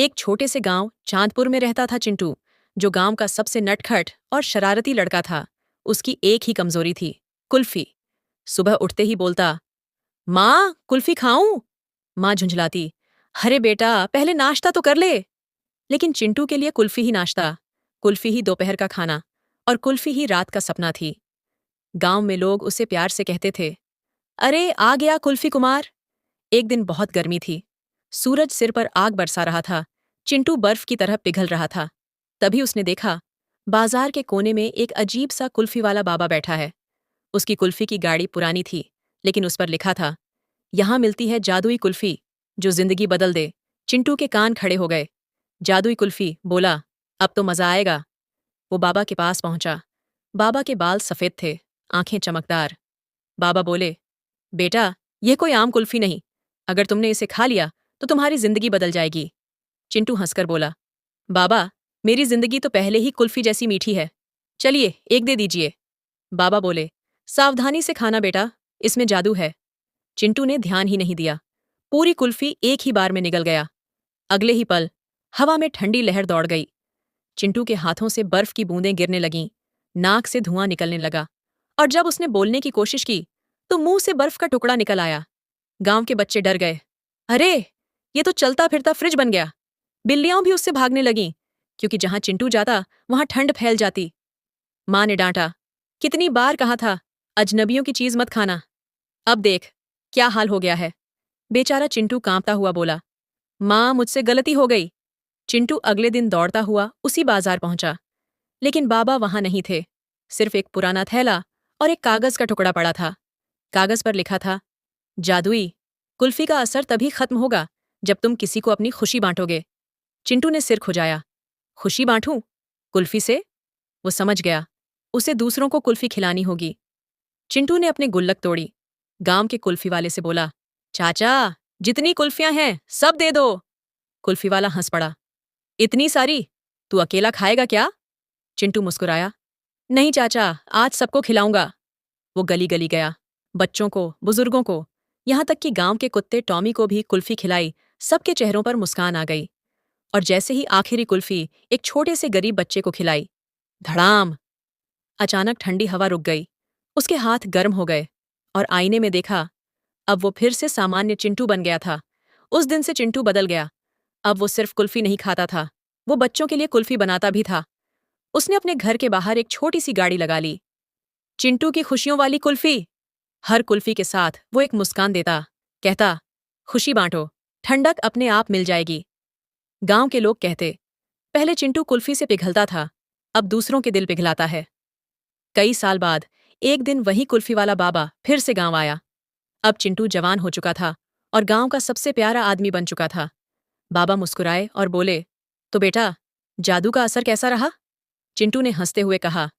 एक छोटे से गांव चांदपुर में रहता था चिंटू, जो गांव का सबसे नटखट और शरारती लड़का था। उसकी एक ही कमजोरी थी, कुल्फी। सुबह उठते ही बोलता, माँ कुल्फी खाऊं? माँ झुंझलाती, अरे बेटा पहले नाश्ता तो कर ले। लेकिन चिंटू के लिए कुल्फी ही नाश्ता, कुल्फी ही दोपहर का खाना और कुल्फी ही रात का सपना थी। गांव में लोग उसे प्यार से कहते थे, अरे आ गया कुल्फी कुमार। एक दिन बहुत गर्मी थी, सूरज सिर पर आग बरसा रहा था। चिंटू बर्फ की तरह पिघल रहा था। तभी उसने देखा, बाजार के कोने में एक अजीब सा कुल्फी वाला बाबा बैठा है। उसकी कुल्फी की गाड़ी पुरानी थी, लेकिन उस पर लिखा था, यहाँ मिलती है जादुई कुल्फी जो जिंदगी बदल दे। चिंटू के कान खड़े हो गए। जादुई कुल्फी, बोला, अब तो मजा आएगा। वो बाबा के पास पहुंचा। बाबा के बाल सफेद थे, आंखें चमकदार। बाबा बोले, बेटा यह कोई आम कुल्फी नहीं, अगर तुमने इसे खा लिया तो तुम्हारी जिंदगी बदल जाएगी। चिंटू हंसकर बोला, बाबा मेरी जिंदगी तो पहले ही कुल्फी जैसी मीठी है, चलिए एक दे दीजिए। बाबा बोले, सावधानी से खाना बेटा, इसमें जादू है। चिंटू ने ध्यान ही नहीं दिया। पूरी कुल्फी एक ही बार में निगल गया। अगले ही पल हवा में ठंडी लहर दौड़ गई। चिंटू के हाथों से बर्फ की बूंदें गिरने लगीं, नाक से धुआं निकलने लगा, और जब उसने बोलने की कोशिश की तो मुंह से बर्फ का टुकड़ा निकल आया। गांव के बच्चे डर गए। अरे ये तो चलता फिरता फ्रिज बन गया। बिल्लियां भी उससे भागने लगीं, क्योंकि जहां चिंटू जाता वहां ठंड फैल जाती। माँ ने डांटा, कितनी बार कहा था अजनबियों की चीज मत खाना। अब देख क्या हाल हो गया है। बेचारा चिंटू कांपता हुआ बोला, माँ मुझसे गलती हो गई। चिंटू अगले दिन दौड़ता हुआ उसी बाजार पहुंचा, लेकिन बाबा वहां नहीं थे। सिर्फ एक पुराना थैला और एक कागज का टुकड़ा पड़ा था। कागज पर लिखा था, जादुई कुल्फी का असर तभी खत्म होगा जब तुम किसी को अपनी खुशी बांटोगे। चिंटू ने सिर खुजाया, खुशी बांटूं? कुल्फी से? वो समझ गया, उसे दूसरों को कुल्फी खिलानी होगी। चिंटू ने अपने गुल्लक तोड़ी। गांव के कुल्फी वाले से बोला, चाचा जितनी कुल्फियां हैं सब दे दो। कुल्फी वाला हंस पड़ा, इतनी सारी? तू अकेला खाएगा क्या? चिंटू मुस्कुराया, नहीं चाचा, आज सबको खिलाऊंगा। वो गली गली गया, बच्चों को, बुजुर्गों को, यहां तक कि गांव के कुत्ते टॉमी को भी कुल्फी खिलाई। सबके चेहरों पर मुस्कान आ गई। और जैसे ही आखिरी कुल्फी एक छोटे से गरीब बच्चे को खिलाई, धड़ाम! अचानक ठंडी हवा रुक गई। उसके हाथ गर्म हो गए और आईने में देखा, अब वो फिर से सामान्य चिंटू बन गया था। उस दिन से चिंटू बदल गया। अब वो सिर्फ कुल्फी नहीं खाता था, वो बच्चों के लिए कुल्फी बनाता भी था। उसने अपने घर के बाहर एक छोटी सी गाड़ी लगा ली। चिंटू की खुशियों वाली कुल्फी। हर कुल्फी के साथ वो एक मुस्कान देता, कहता, खुशी बांटो, ठंडक अपने आप मिल जाएगी। गांव के लोग कहते, पहले चिंटू कुल्फी से पिघलता था, अब दूसरों के दिल पिघलाता है। कई साल बाद एक दिन वही कुल्फी वाला बाबा फिर से गांव आया। अब चिंटू जवान हो चुका था और गांव का सबसे प्यारा आदमी बन चुका था। बाबा मुस्कुराए और बोले, तो बेटा जादू का असर कैसा रहा? चिंटू ने हंसते हुए कहा,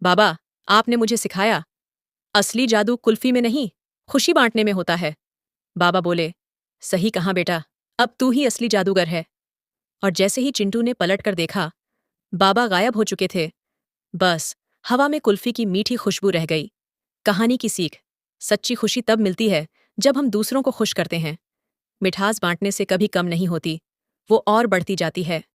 बाबा आपने मुझे सिखाया, असली जादू कुल्फी में नहीं, खुशी बांटने में होता है। बाबा बोले, सही कहा बेटा, अब तू ही असली जादूगर है। और जैसे ही चिंटू ने पलट कर देखा, बाबा गायब हो चुके थे। बस हवा में कुल्फी की मीठी खुशबू रह गई। कहानी की सीख, सच्ची खुशी तब मिलती है जब हम दूसरों को खुश करते हैं। मिठास बांटने से कभी कम नहीं होती, वो और बढ़ती जाती है।